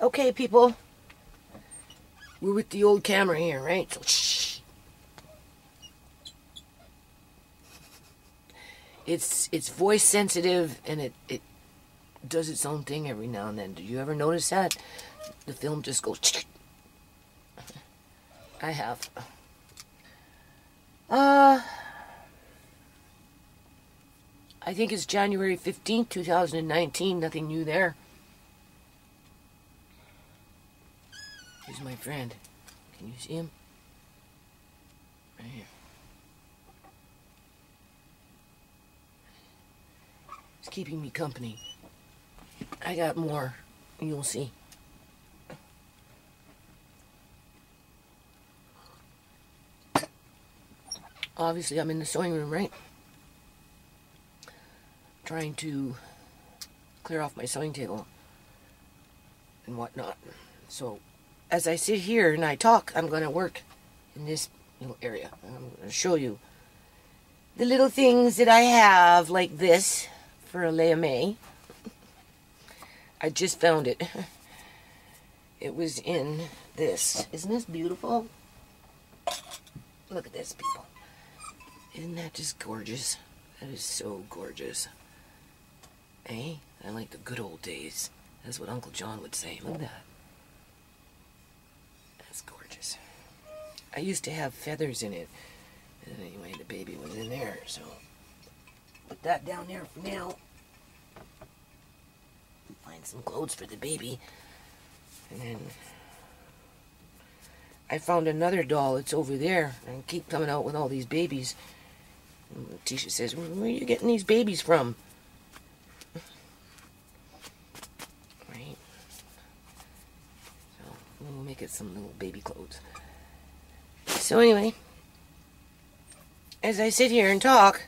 Okay, people. We're with the old camera here, right? So, shh. It's voice sensitive, and it does its own thing every now and then. Did you ever notice that? The film just goes... I have. I think it's January 15th, 2019. Nothing new there. Here's my friend. Can you see him? Right here. He's keeping me company. I got more. You'll see. Obviously, I'm in the sewing room, right? Trying to clear off my sewing table and whatnot. So, as I sit here and I talk, I'm going to work in this little area. I'm going to show you the little things that I have, like this, for a layame. I just found it. It was in this. Isn't this beautiful? Look at this, people. Isn't that just gorgeous? That is so gorgeous. Eh? I like the good old days. That's what Uncle John would say. Look at that. That's gorgeous. I used to have feathers in it. And anyway, the baby was in there, so put that down there for now. Find some clothes for the baby. And then I found another doll. It's over there. And keep coming out with all these babies. And Tisha says, where are you getting these babies from? Right. So we'll make it some little baby clothes. So anyway, as I sit here and talk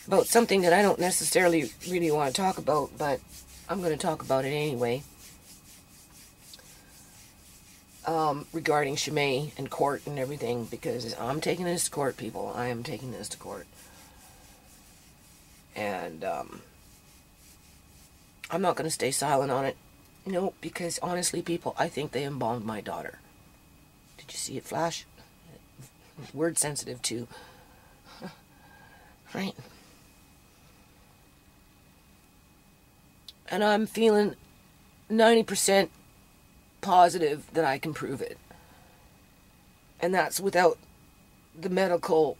about something that I don't necessarily really want to talk about, but I'm going to talk about it anyway. Regarding Shimei and court and everything, because I'm taking this to court, people. I am taking this to court. And, I'm not going to stay silent on it. No, because honestly, people, I think they embalmed my daughter. Did you see it flash? Word sensitive, too. Right? And I'm feeling 90% positive that I can prove it. And that's without the medical,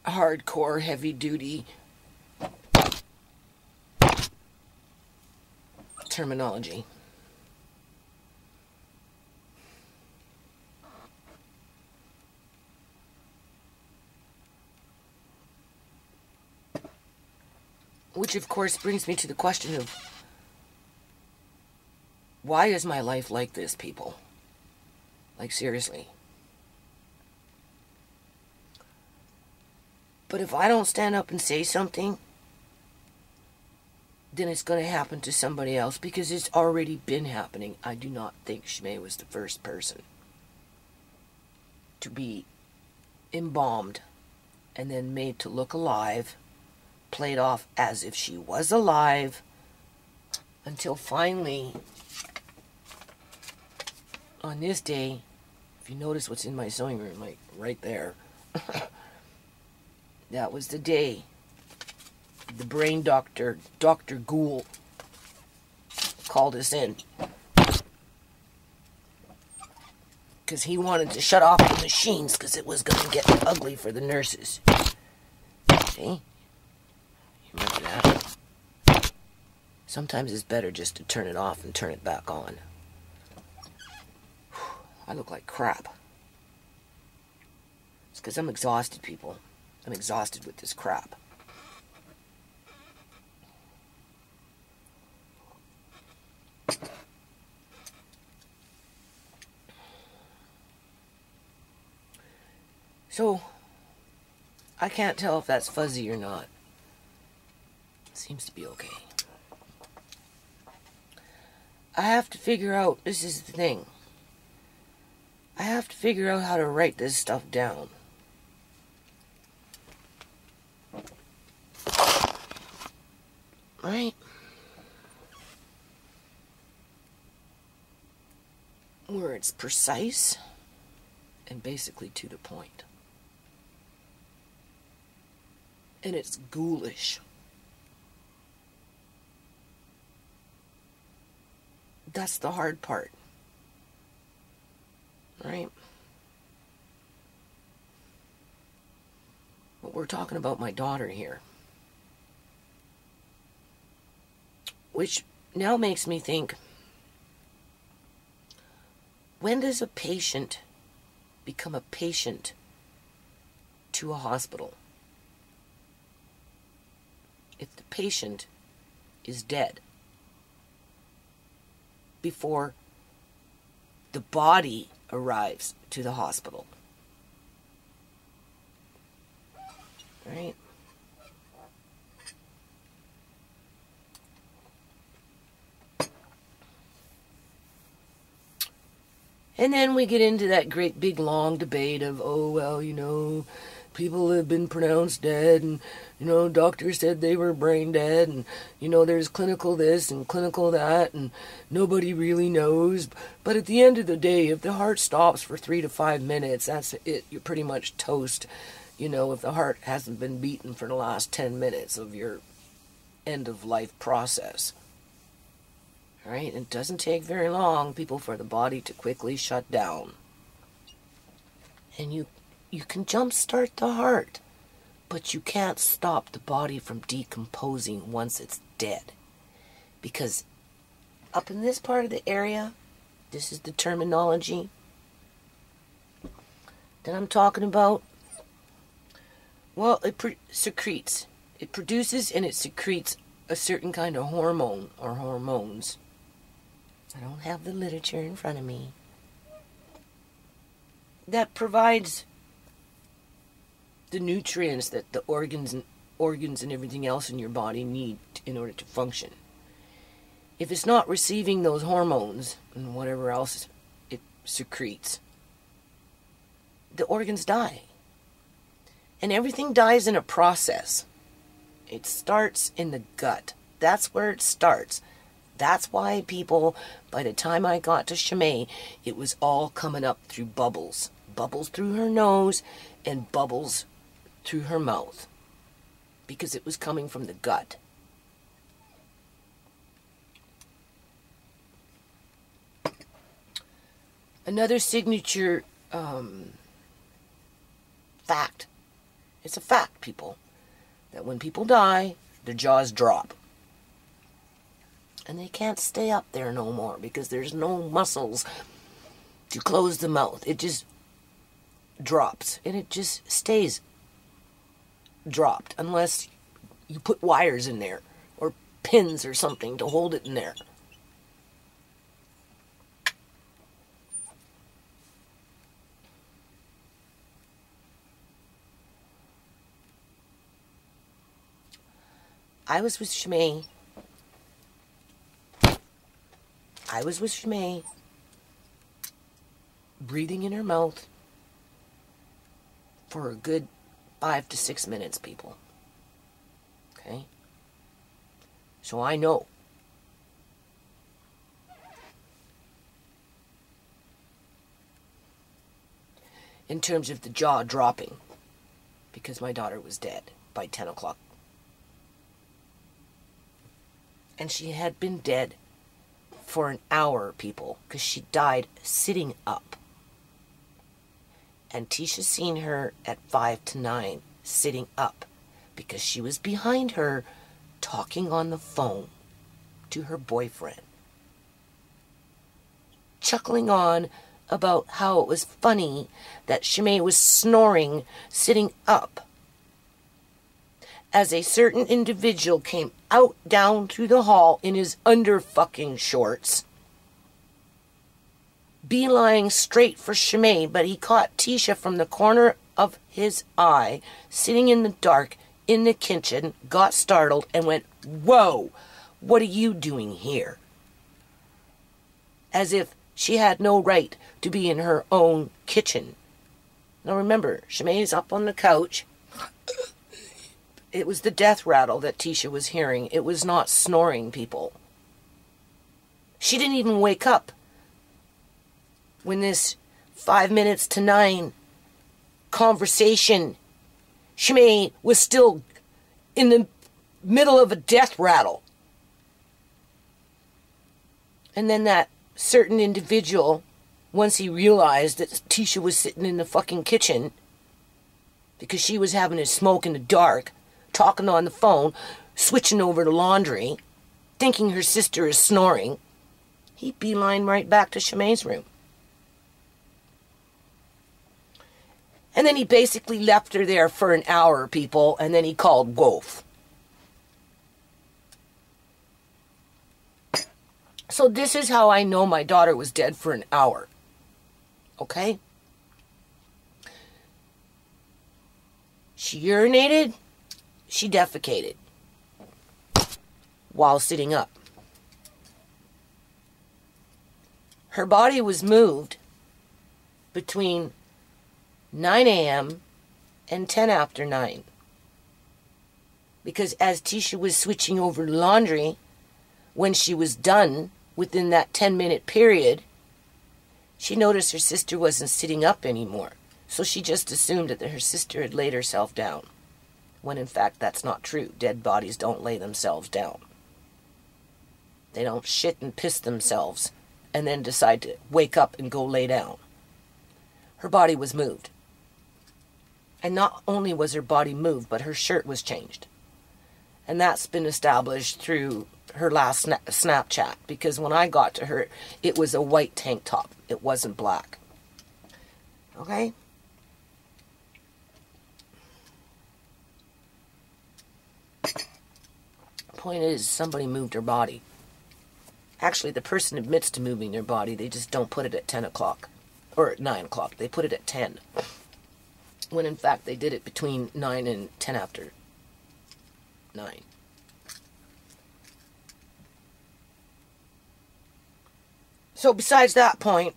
hardcore, heavy-duty terminology. Which, of course, brings me to the question of, why is my life like this, people? Like, seriously. But if I don't stand up and say something, then it's going to happen to somebody else, because it's already been happening. I do not think Shimei was the first person to be embalmed and then made to look alive, played off as if she was alive, until finally, on this day, if you notice what's in my sewing room, like right there, that was the day the brain doctor, Dr. Ghoul, called us in. Because he wanted to shut off the machines, because it was going to get ugly for the nurses. See? You remember that? Sometimes it's better just to turn it off and turn it back on. I look like crap. It's because I'm exhausted, people. I'm exhausted with this crap. So, I can't tell if that's fuzzy or not. Seems to be okay. I have to figure out, this is the thing. I have to figure out how to write this stuff down. Right? where it's precise and basically to the point. And it's ghoulish. That's the hard part. Right? But we're talking about my daughter here. Which now makes me think, when does a patient become a patient to a hospital? If the patient is dead before the body arrives to the hospital. Right? And then we get into that great big long debate of, oh, well, you know, people have been pronounced dead, and, you know, doctors said they were brain dead, and, you know, there's clinical this and clinical that, and nobody really knows. But at the end of the day, if the heart stops for 3 to 5 minutes, that's it. You're pretty much toast. You know, if the heart hasn't been beaten for the last 10 minutes of your end-of-life process. Right? It doesn't take very long, people, for the body to quickly shut down. And you can jumpstart the heart, but you can't stop the body from decomposing once it's dead. Because up in this part of the area, this is the terminology that I'm talking about. Well, it secretes. It produces and it secretes a certain kind of hormone or hormones. I don't have the literature in front of me. That provides the nutrients that the organs and everything else in your body need in order to function. If it's not receiving those hormones and whatever else it secretes, the organs die. And everything dies in a process. It starts in the gut. That's where it starts. That's why people, by the time I got to Shimei, it was all coming up through bubbles. Bubbles through her nose and bubbles through her mouth. Because it was coming from the gut. Another signature fact. It's a fact, people, that when people die, their jaws drop. And they can't stay up there no more because there's no muscles to close the mouth. It just drops, and it just stays dropped unless you put wires in there or pins or something to hold it in there. I was with Shimei. Breathing in her mouth for a good 5 to 6 minutes, people. Okay? So I know. In terms of the jaw dropping, because my daughter was dead by 10 o'clock. And she had been dead for an hour, people, because she died sitting up. And Tisha seen her at 5 to 9 sitting up because she was behind her talking on the phone to her boyfriend, chuckling on about how it was funny that Shimei was snoring sitting up as a certain individual came out down through the hall in his under-fucking shorts, beeline straight for Shimei, but he caught Tisha from the corner of his eye, sitting in the dark in the kitchen, got startled, and went, "Whoa, what are you doing here?" As if she had no right to be in her own kitchen. Now remember, Shimei's up on the couch. It was the death rattle that Tisha was hearing. It was not snoring, people. She didn't even wake up when this 5 minutes to 9 conversation, Shimei was still in the middle of a death rattle. And then that certain individual, once he realized that Tisha was sitting in the fucking kitchen because she was having a smoke in the dark, talking on the phone, switching over to laundry, thinking her sister is snoring, he beelined right back to Shimei's room. And then he basically left her there for an hour, people, and then he called Wolf. So this is how I know my daughter was dead for an hour. Okay? She urinated, she defecated while sitting up. Her body was moved between 9 a.m. and 10 after 9. Because as Tisha was switching over to laundry, when she was done within that 10-minute period, she noticed her sister wasn't sitting up anymore. So she just assumed that her sister had laid herself down. When in fact that's not true. Dead bodies don't lay themselves down. They don't shit and piss themselves and then decide to wake up and go lay down. Her body was moved. And not only was her body moved, but her shirt was changed. And that's been established through her last Snapchat. Because when I got to her, it was a white tank top. It wasn't black. Okay? Point is, somebody moved her body. Actually, the person admits to moving their body. They just don't put it at 10 o'clock. Or at 9 o'clock. They put it at 10. When in fact they did it between 9 and 10 after 9. So besides that point,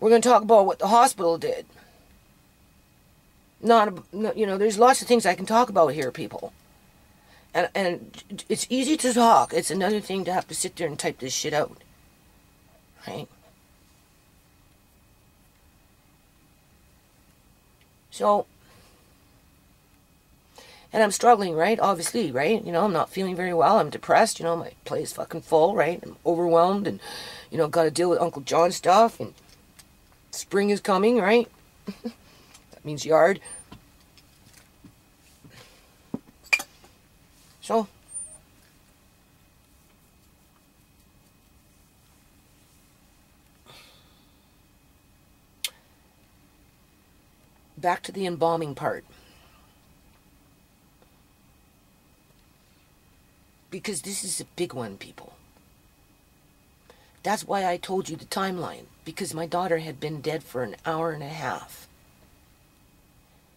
we're going to talk about what the hospital did. There's lots of things I can talk about here, people. And it's easy to talk. It's another thing to have to sit there and type this shit out. Right? So, and I'm struggling, right? Obviously, right? I'm not feeling very well. I'm depressed. My plate is fucking full, right? I'm overwhelmed and, got to deal with Uncle John stuff. And spring is coming, right? That means yard. So, back to the embalming part. Because this is a big one, people. That's why I told you the timeline. Because my daughter had been dead for an hour and a half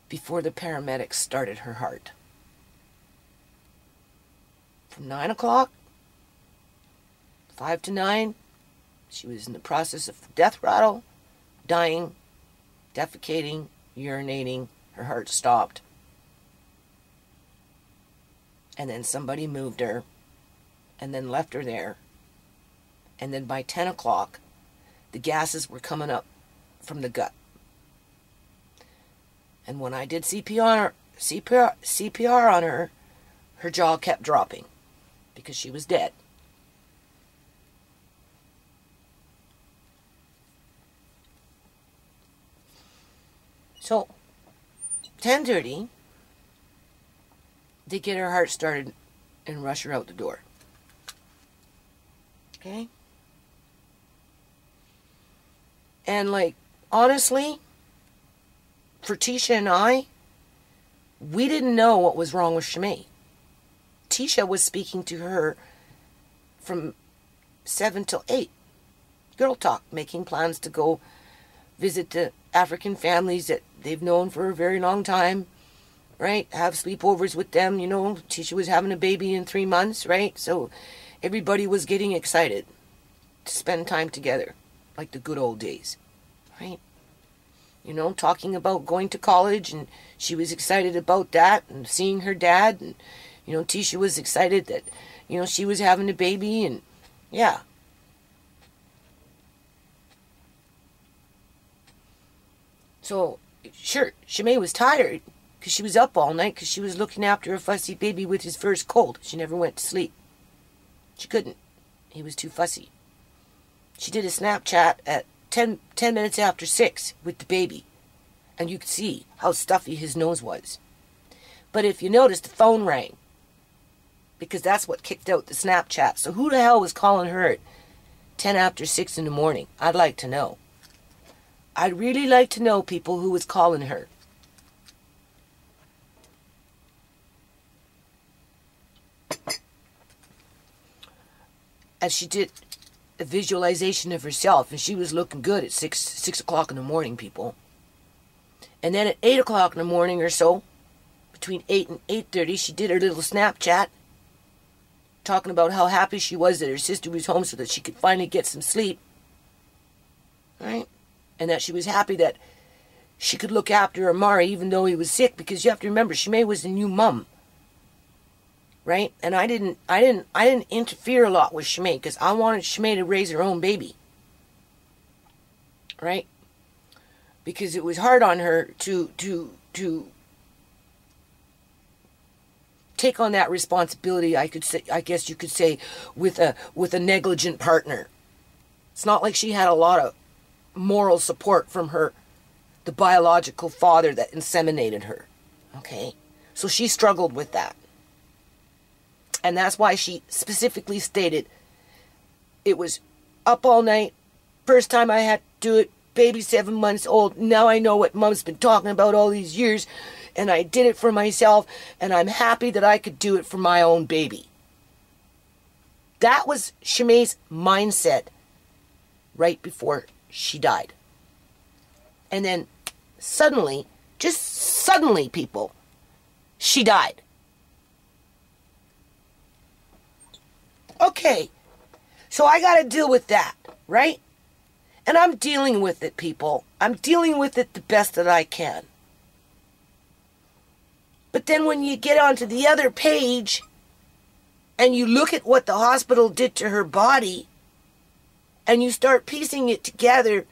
before the paramedics started her heart. From 9 o'clock, 5 to 9, she was in the process of the death rattle, dying, defecating, urinating, her heart stopped. And then somebody moved her, and then left her there. And then by 10 o'clock, the gases were coming up from the gut. And when I did CPR on her, her jaw kept dropping because she was dead. So, 10:30, they get her heart started and rush her out the door. Okay? And honestly, for Tisha and I, we didn't know what was wrong with Shimei. Tisha was speaking to her from 7 till 8. Girl talk, making plans to go visit the African families that they've known for a very long time, right? Have sleepovers with them, Tisha was having a baby in 3 months, right? So everybody was getting excited to spend time together, like the good old days, right? Talking about going to college, and she was excited about that, and seeing her dad, and, Tisha was excited that, she was having a baby, and, yeah. So, sure, Shimei was tired because she was up all night because she was looking after a fussy baby with his first cold. She never went to sleep. She couldn't. He was too fussy. She did a Snapchat at 10 minutes after 6 with the baby. And you could see how stuffy his nose was. But if you notice, the phone rang. Because that's what kicked out the Snapchat. So who the hell was calling her at 10 after 6 in the morning? I'd like to know. I'd really like to know, people, who was calling her. As she did a visualization of herself, and she was looking good at 6 o'clock in the morning, people. And then at 8 o'clock in the morning or so, between 8 and 8:30, she did her little Snapchat, talking about how happy she was that her sister was home so that she could finally get some sleep. Right? And that she was happy that she could look after Amari even though he was sick, because you have to remember, Shimei was a new mum. Right? And I didn't interfere a lot with Shimei because I wanted Shimei to raise her own baby. Right? Because it was hard on her to take on that responsibility, I guess you could say, with a negligent partner. It's not like she had a lot of moral support from the biological father that inseminated her. Okay? So she struggled with that. And that's why she specifically stated it was up all night. First time I had to do it. Baby 7 months old. Now I know what Mom's been talking about all these years. And I did it for myself. And I'm happy that I could do it for my own baby. That was Shimei's mindset right before she died. And then suddenly, just suddenly, people, she died. Okay, so I got to deal with that, right? And I'm dealing with it, people. I'm dealing with it the best that I can. But then when you get onto the other page and you look at what the hospital did to her body and you start piecing it together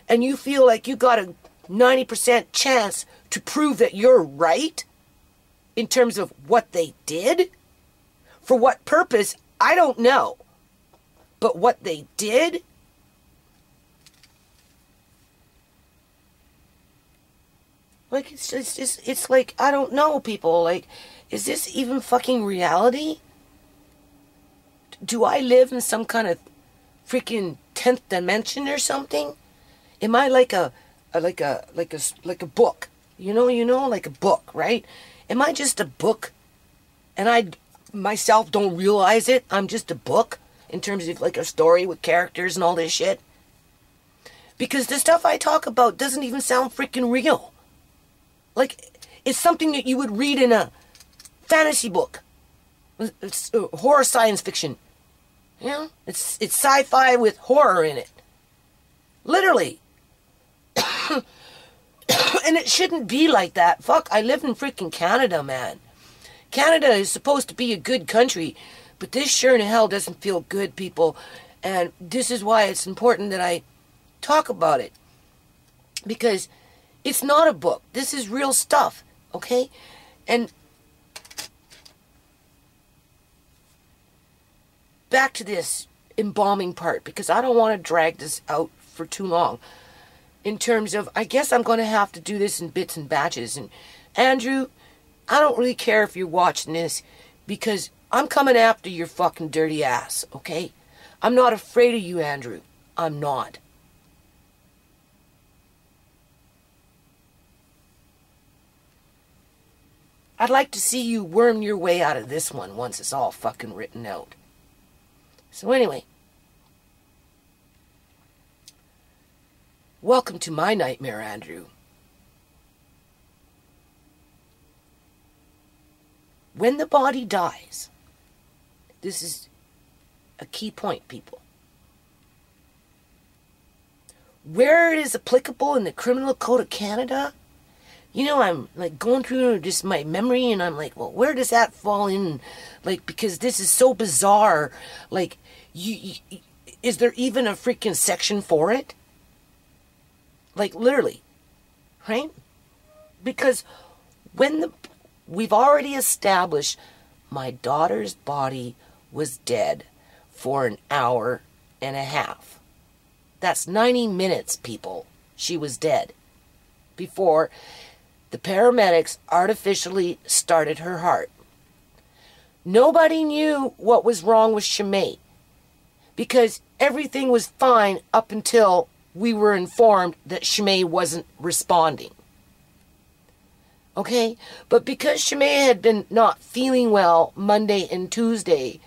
and you feel like you got a 90% chance to prove that you're right in terms of what they did, for what purpose, I don't know. But what they did, like, it's like, I don't know, people. Like, is this even fucking reality? Do I live in some kind of freaking 10th dimension or something? Am I like a book? You know, like a book, right? Am I just a book? And I myself don't realize it. I'm just a book in terms of like a story with characters and all this shit. Because the stuff I talk about doesn't even sound freaking real. Like, it's something that you would read in a fantasy book. It's horror science fiction. You know? It's sci-fi with horror in it. Literally. And it shouldn't be like that. Fuck, I live in freaking Canada, man. Canada is supposed to be a good country, but this sure in hell doesn't feel good, people. And this is why it's important that I talk about it. Because it's not a book. This is real stuff, okay? And back to this embalming part, because I don't want to drag this out for too long. In terms of, I guess I'm going to have to do this in bits and batches. And Andrew, I don't really care if you're watching this, because I'm coming after your fucking dirty ass, okay? I'm not afraid of you, Andrew. I'm not. I'd like to see you worm your way out of this one once it's all fucking written out. So anyway, welcome to my nightmare, Andrew. When the body dies, this is a key point, people. Where it is applicable in the Criminal Code of Canada, you know, I'm like going through just my memory and I'm like, well, where does that fall in? Like, because this is so bizarre. Like, is there even a freaking section for it? Like, literally. right? Because we've already established my daughter's body was dead for an hour and a half. That's 90 minutes, people. She was dead before the paramedics artificially started her heart. Nobody knew what was wrong with Shimei because everything was fine up until we were informed that Shimei wasn't responding. Okay? But because Shimei had been not feeling well Monday and Tuesday,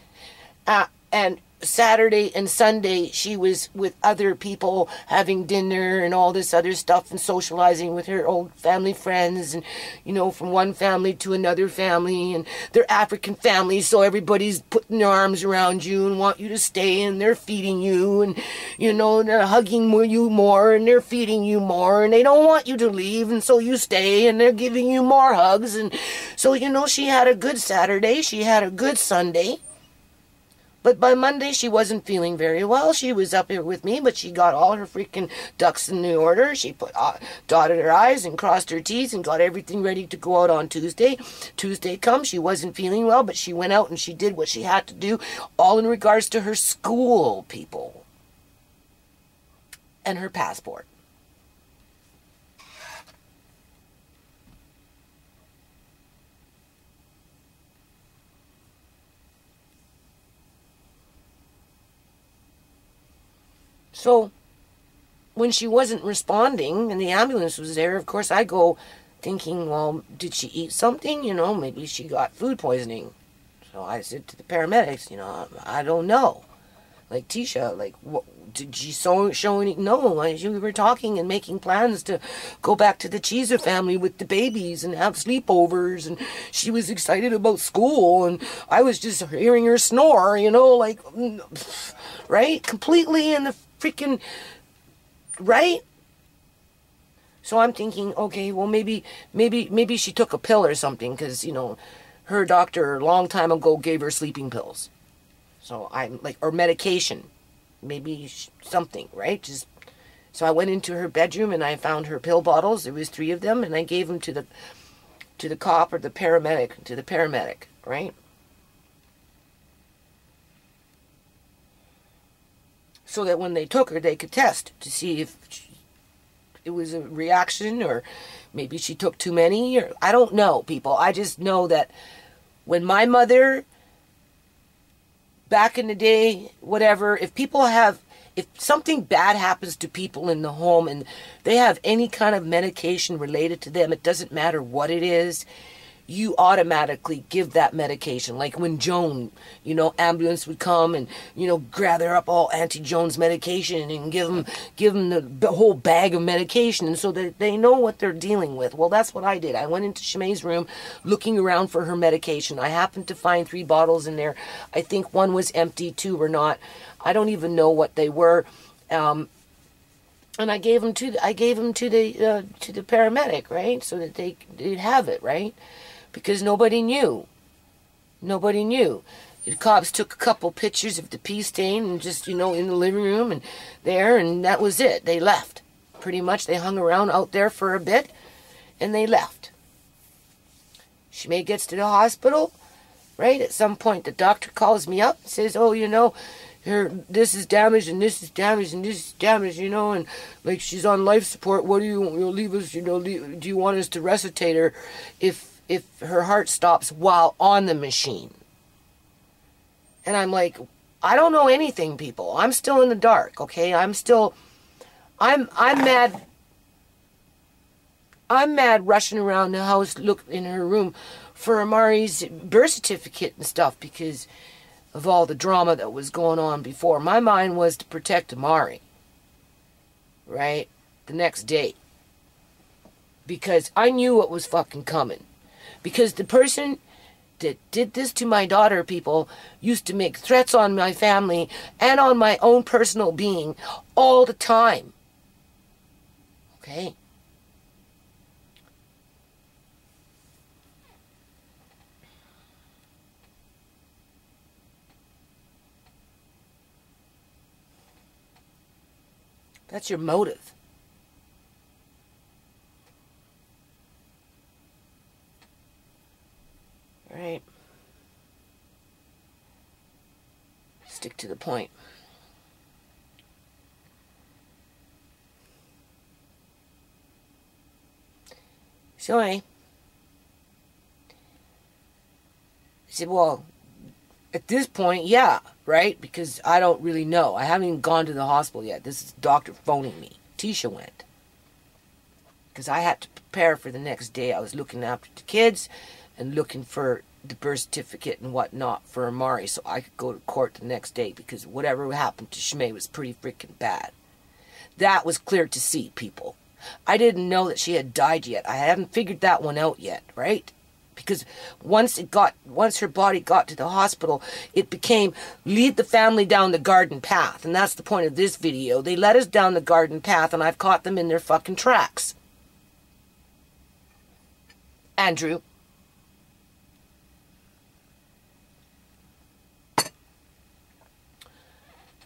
and Saturday and Sunday she was with other people having dinner and all this other stuff and socializing with her old family friends and, you know, from one family to another family, and they're African families, so everybody's putting their arms around you and want you to stay, and they're feeding you, and, you know, they're hugging you more and they're feeding you more, and they don't want you to leave, and so you stay, and they're giving you more hugs. And so, you know, she had a good Saturday, she had a good Sunday. But by Monday, she wasn't feeling very well. She was up here with me, but she got all her freaking ducks in the order. She dotted her I's and crossed her T's and got everything ready to go out on Tuesday. Tuesday comes, she wasn't feeling well, but she went out and she did what she had to do, all in regards to her school, people, and her passport. So when she wasn't responding and the ambulance was there, of course I go thinking, well, did she eat something? You know, maybe she got food poisoning. So I said to the paramedics, you know, I don't know. Like, Tisha, like, what, did she show any? No, we were talking and making plans to go back to the Cheezer family with the babies and have sleepovers, and she was excited about school, and I was just hearing her snore, you know, like, right? Completely in the freaking, right? So I'm thinking, okay, well, maybe she took a pill or something, because, you know, her doctor a long time ago gave her sleeping pills. So I'm like, or medication, maybe something, right? Just, so I went into her bedroom and I found her pill bottles. There was 3 of them, and I gave them to the cop or the paramedic, right? So that when they took her, they could test to see if it was a reaction, or maybe she took too many, or I don't know, people. I just know that when my mother, back in the day, whatever, if something bad happens to people in the home and they have any kind of medication related to them, it doesn't matter what it is, you automatically give that medication. Like when Joan, you know, ambulance would come and, you know, gather up all Auntie Joan's medication and give them the whole bag of medication, and so that they know what they're dealing with. Well, that's what I did. I went into Shimei's room looking around for her medication. I happened to find 3 bottles in there. I think 1 was empty, 2 were not. I don't even know what they were. And I gave them to the paramedic, right, so that they'd have it, right? Because nobody knew. Nobody knew. The cops took a couple pictures of the pee stain and just, you know, in the living room and there, and that was it. They left. Pretty much they hung around out there for a bit, and they left. Shimei gets to the hospital, right? At some point, the doctor calls me up and says, oh, you know, this is damaged and this is damaged and this is damaged, you know, and like she's on life support. What do you leave us, you know, do you want us to resuscitate her if her heart stops while on the machine? And I'm like, I don't know anything, people. I'm still in the dark, okay? I'm mad. I'm mad rushing around the house, look in her room for Amari's birth certificate and stuff because of all the drama that was going on before. My mind was to protect Amari, right? The next day. Because I knew what was fucking coming. Because the person that did this to my daughter, people, used to make threats on my family and on my own personal being all the time. Okay? That's your motive. stick to the point. So anyway, I said, well, at this point, yeah, right? Because I don't really know. I haven't even gone to the hospital yet. This is the doctor phoning me. Tisha went. Because I had to prepare for the next day. I was looking after the kids and looking for the birth certificate and whatnot for Amari so I could go to court the next day, because whatever happened to Shmay was pretty freaking bad. That was clear to see, people. I didn't know that she had died yet. I hadn't figured that one out yet, right? Because once her body got to the hospital, it became lead the family down the garden path. And that's the point of this video. They led us down the garden path, and I've caught them in their fucking tracks. Andrew.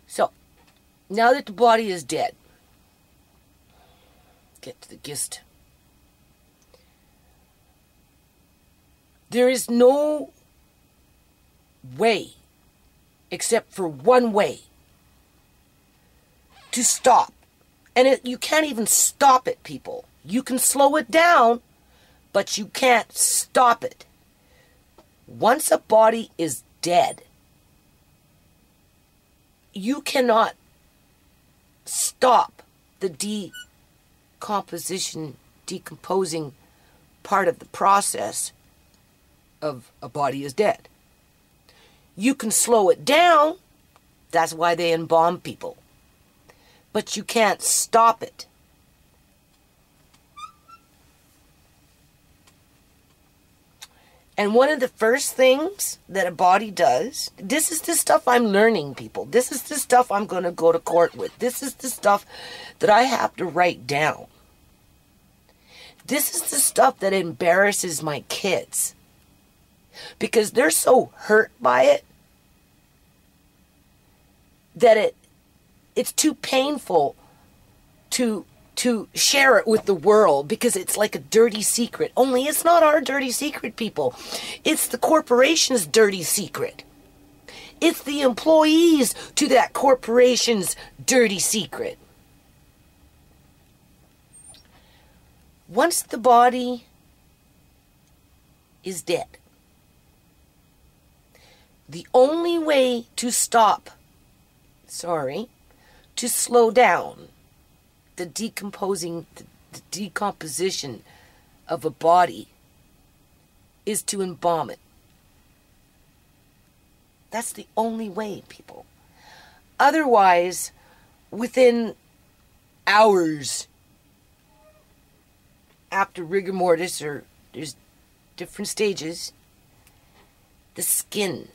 So, now that the body is dead, get to the gist. There is no way, except for one way, to stop. And you can't even stop it, people. You can slow it down, but you can't stop it. Once a body is dead, you cannot stop the decomposing part of the process of a body is dead. You can slow it down. That's why they embalm people. But you can't stop it. And one of the first things that a body does, this is the stuff I'm learning, people. This is the stuff I'm going to go to court with. This is the stuff that I have to write down. This is the stuff that embarrasses my kids. Because they're so hurt by it that it's too painful to share it with the world, because it's like a dirty secret. Only it's not our dirty secret, people. It's the corporation's dirty secret. It's the employees to that corporation's dirty secret. Once the body is dead, the only way to to slow down the decomposition of a body is to embalm it. That's the only way, people. Otherwise, within hours after rigor mortis, or there's different stages, the skin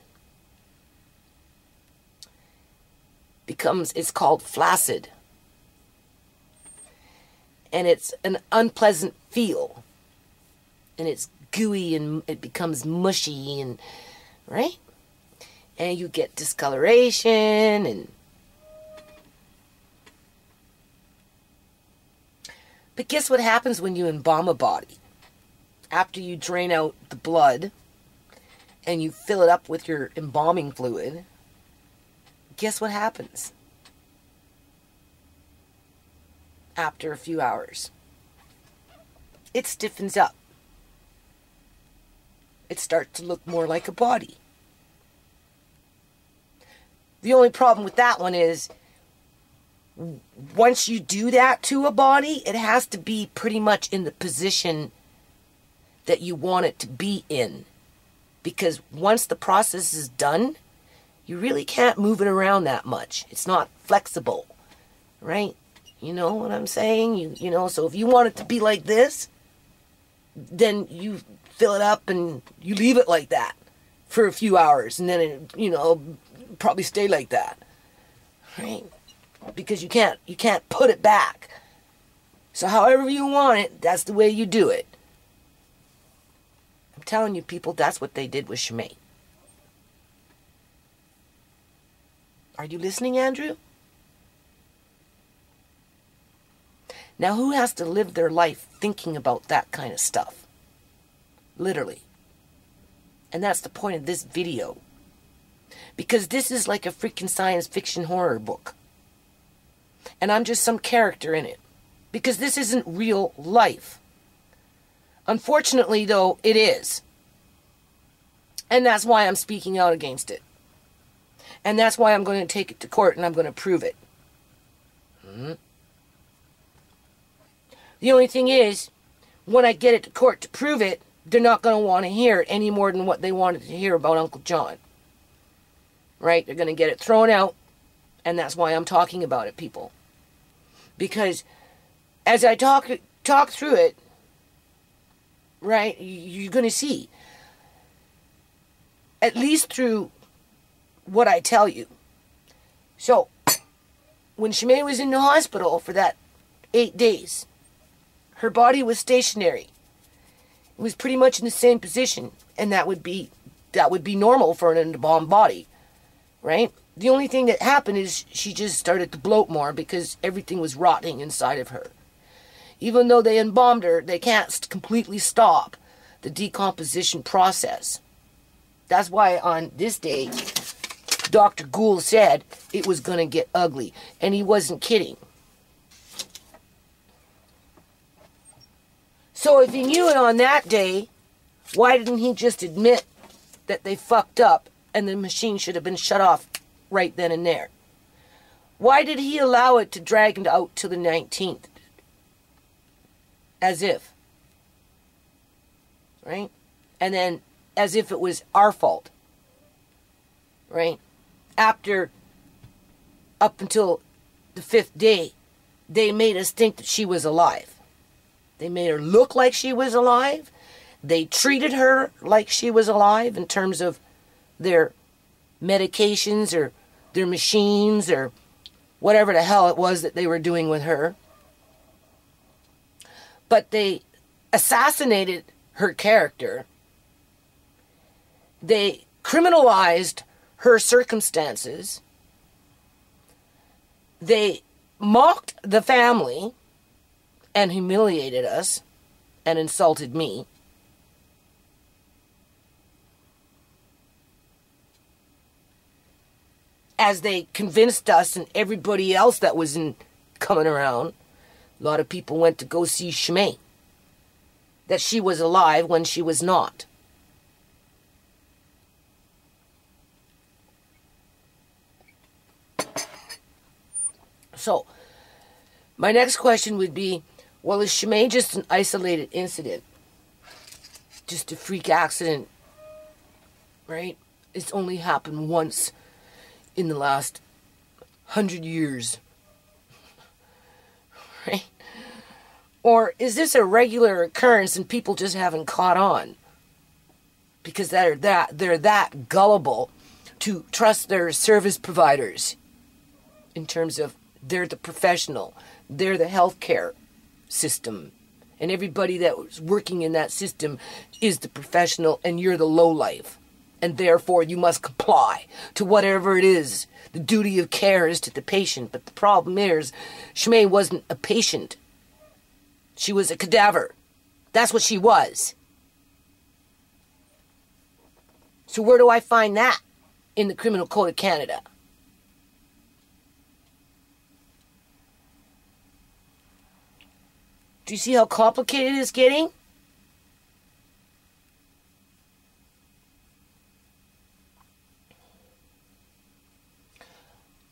it's called flaccid. And it's an unpleasant feel. And it's gooey and it becomes mushy, and right? And you get discoloration and but guess what happens when you embalm a body? After you drain out the blood and you fill it up with your embalming fluid, guess what happens? After a few hours, it stiffens up. It starts to look more like a body. The only problem with that one is, once you do that to a body, it has to be pretty much in the position that you want it to be in. Because once the process is done, you really can't move it around that much. It's not flexible, right? You know what I'm saying? You know, so if you want it to be like this, then you fill it up and you leave it like that for a few hours, and then it, probably stay like that, right? Because you can't put it back. So however you want it, that's the way you do it. I'm telling you, people, that's what they did with Shmay. Are you listening, Andrew? Now, who has to live their life thinking about that kind of stuff? Literally. And that's the point of this video. Because this is like a freaking science fiction horror book. And I'm just some character in it. Because this isn't real life. Unfortunately, though, it is. And that's why I'm speaking out against it. And that's why I'm going to take it to court and I'm going to prove it. The only thing is, when I get it to court to prove it, they're not going to want to hear it any more than what they wanted to hear about Uncle John. Right? They're going to get it thrown out. And that's why I'm talking about it, people. Because as I talk through it, right, you're going to see, at least through what I tell you. So, when Shimei was in the hospital for that 8 days, her body was stationary. It was pretty much in the same position, and that would be normal for an embalmed body, right? The only thing that happened is she just started to bloat more because everything was rotting inside of her. Even though they embalmed her, they can't completely stop the decomposition process. That's why on this day, Dr. Gould said it was going to get ugly. And he wasn't kidding. So if he knew it on that day, why didn't he just admit that they fucked up and the machine should have been shut off right then and there? Why did he allow it to drag it out to the 19th? As if. Right? And then as if it was our fault. Right? After, up until the 5th day, they made us think that she was alive. They made her look like she was alive. They treated her like she was alive in terms of their medications or their machines or whatever the hell it was that they were doing with her. But they assassinated her character. They criminalized her circumstances. They mocked the family and humiliated us and insulted me. As they convinced us and everybody else that was coming around, a lot of people went to go see Shimei, that she was alive when she was not. So, my next question would be, well, is Shimei just an isolated incident? Just a freak accident, right? It's only happened once in the last 100 years, right? Or is this a regular occurrence and people just haven't caught on? Because they're that gullible to trust their service providers in terms of they're the professional, they're the healthcare system, and everybody that was working in that system is the professional and you're the lowlife. And therefore you must comply to whatever it is the duty of care is to the patient. But the problem is, Shimei wasn't a patient. She was a cadaver. That's what she was. So where do I find that in the Criminal Code of Canada? Do you see how complicated it's getting?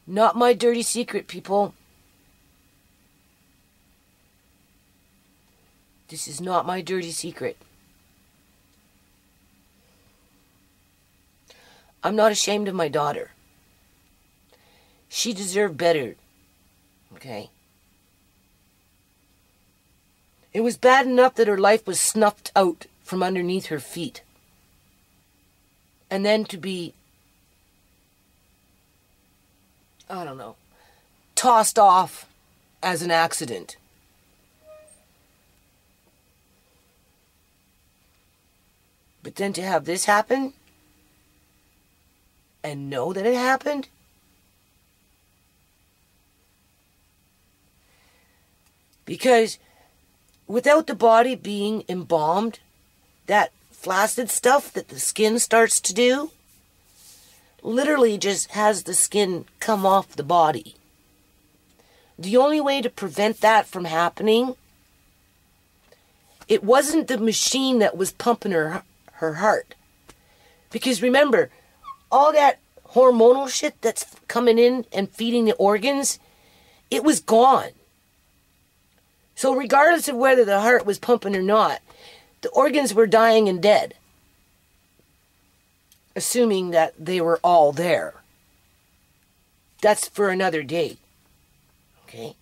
Not my dirty secret, people. This is not my dirty secret. I'm not ashamed of my daughter. She deserved better. Okay? It was bad enough that her life was snuffed out from underneath her feet. And then to be, I don't know, tossed off as an accident. But then to have this happen and know that it happened? Because without the body being embalmed, that flaccid stuff that the skin starts to do, literally just has the skin come off the body. The only way to prevent that from happening, it wasn't the machine that was pumping her heart. Because remember, all that hormonal shit that's coming in and feeding the organs, it was gone. So regardless of whether the heart was pumping or not, the organs were dying and dead. Assuming that they were all there. That's for another day. Okay?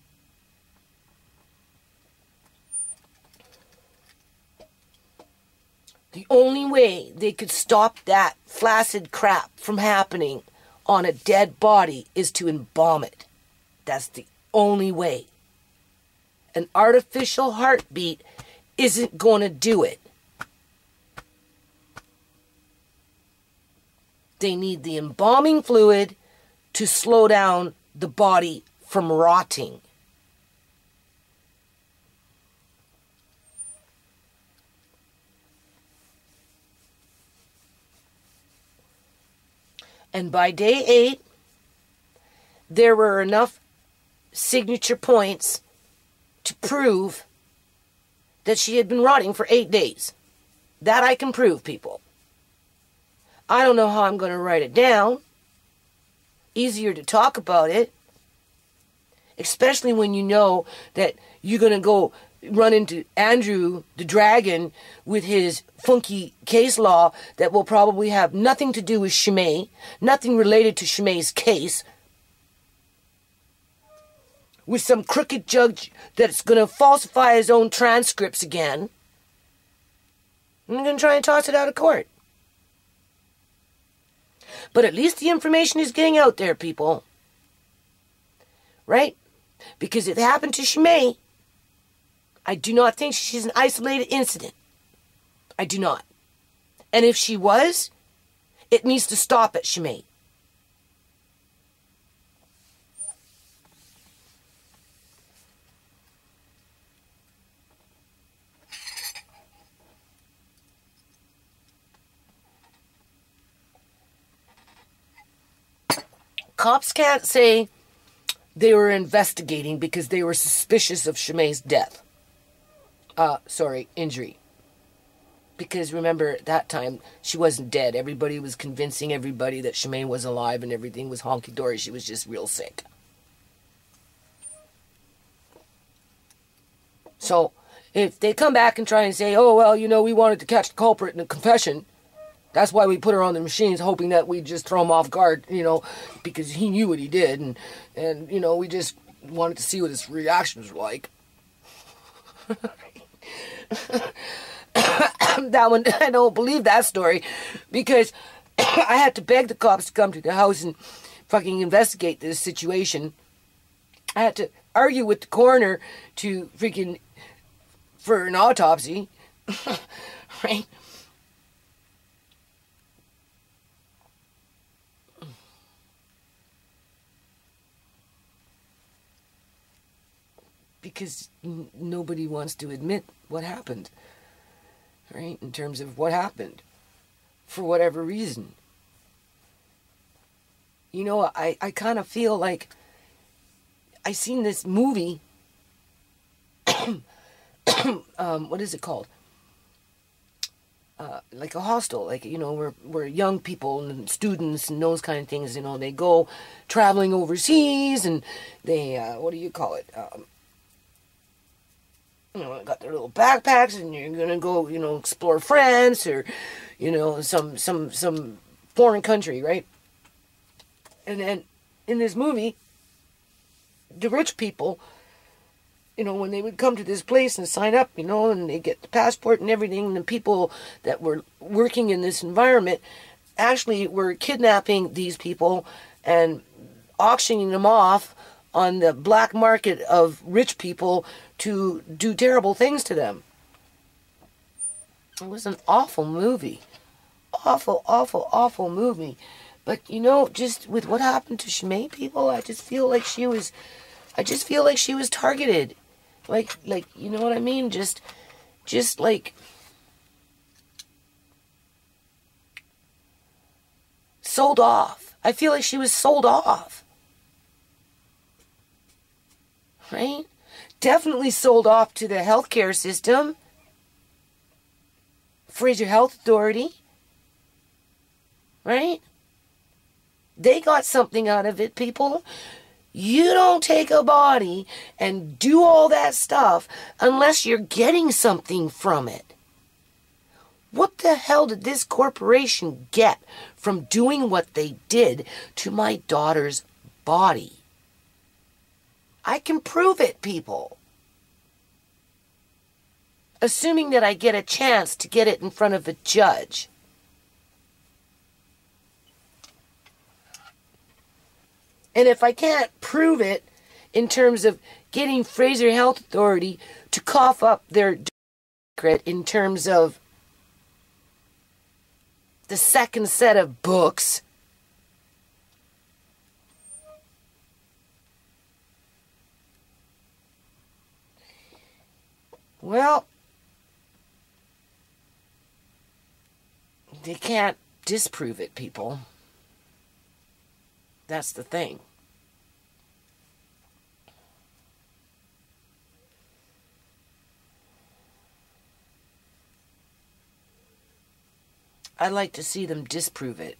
The only way they could stop that flaccid crap from happening on a dead body is to embalm it. That's the only way. An artificial heartbeat isn't going to do it. They need the embalming fluid to slow down the body from rotting. And by day 8, there were enough signature points to prove that she had been rotting for 8 days. That I can prove, people. I don't know how I'm going to write it down. Easier to talk about it. Especially when you know that you're going to go run into Andrew the Dragon with his funky case law that will probably have nothing to do with Shimei, nothing related to Shimei's case, with some crooked judge that's going to falsify his own transcripts again. I'm going to try and toss it out of court. But at least the information is getting out there, people. Right? Because it happened to Shimei. I do not think she's an isolated incident. I do not. And if she was, it needs to stop at Shimei. Cops can't say they were investigating because they were suspicious of Shimei's death. Injury. Because remember, at that time, she wasn't dead. Everybody was convincing everybody that Shimei was alive and everything was honky-dory. She was just real sick. So, if they come back and try and say, oh, well, we wanted to catch the culprit in a confession, that's why we put her on the machines, hoping that we'd just throw him off guard, because he knew what he did, and we just wanted to see what his reactions were like. That one, I don't believe that story, because I had to beg the cops to come to the house and fucking investigate this situation. I had to argue with the coroner for an autopsy, right? Because nobody wants to admit what happened, right? In terms of what happened, for whatever reason. I kind of feel like I seen this movie, what is it called? Like a hostel, where young people and students and those kind of things, they go traveling overseas and they, what do you call it? Got their little backpacks and you're going to go, explore France or, some foreign country, right? And then in this movie, the rich people, when they would come to this place and sign up, and they get the passport and everything, and the people that were working in this environment actually were kidnapping these people and auctioning them off on the black market of rich people to do terrible things to them. It was an awful movie. Awful, awful, awful movie. But, just with what happened to Shimei people, I just feel like she was targeted. Like, you know what I mean? Just like sold off. I feel like she was sold off. Right? Definitely sold off to the healthcare system. Fraser Health Authority. Right? They got something out of it, people. You don't take a body and do all that stuff unless you're getting something from it. What the hell did this corporation get from doing what they did to my daughter's body? I can prove it, people. Assuming that I get a chance to get it in front of a judge. And if I can't prove it in terms of getting Fraser Health Authority to cough up their secret in terms of the second set of books, well, they can't disprove it, people. That's the thing. I'd like to see them disprove it.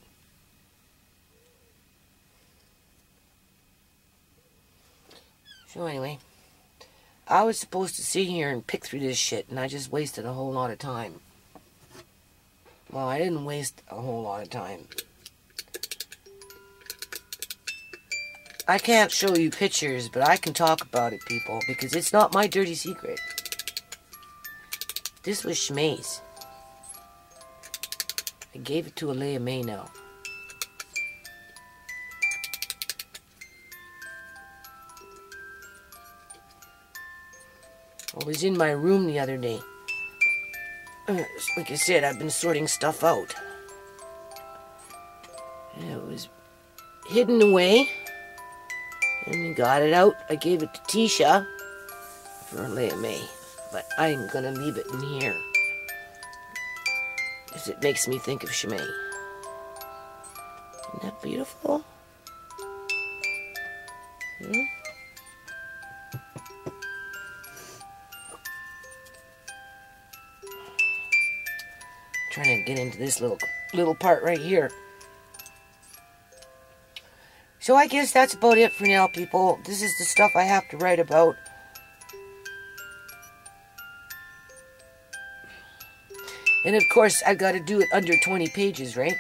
So anyway, I was supposed to sit here and pick through this shit, and I just wasted a whole lot of time. Well, I didn't waste a whole lot of time. I can't show you pictures, but I can talk about it, people, because it's not my dirty secret. This was Shmai's. I gave it to Alea May now. I was in my room the other day. Like I said, I've been sorting stuff out. It was hidden away. And we got it out. I gave it to Tisha for Alea May. But I'm going to leave it in here. Because it makes me think of Shmai. Isn't that beautiful? Hmm? Trying to get into this little part right here. So I guess that's about it for now, people. This is the stuff I have to write about. And of course, I got to do it under 20 pages, right?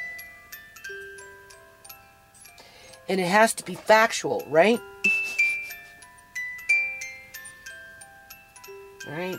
And it has to be factual, right? All right.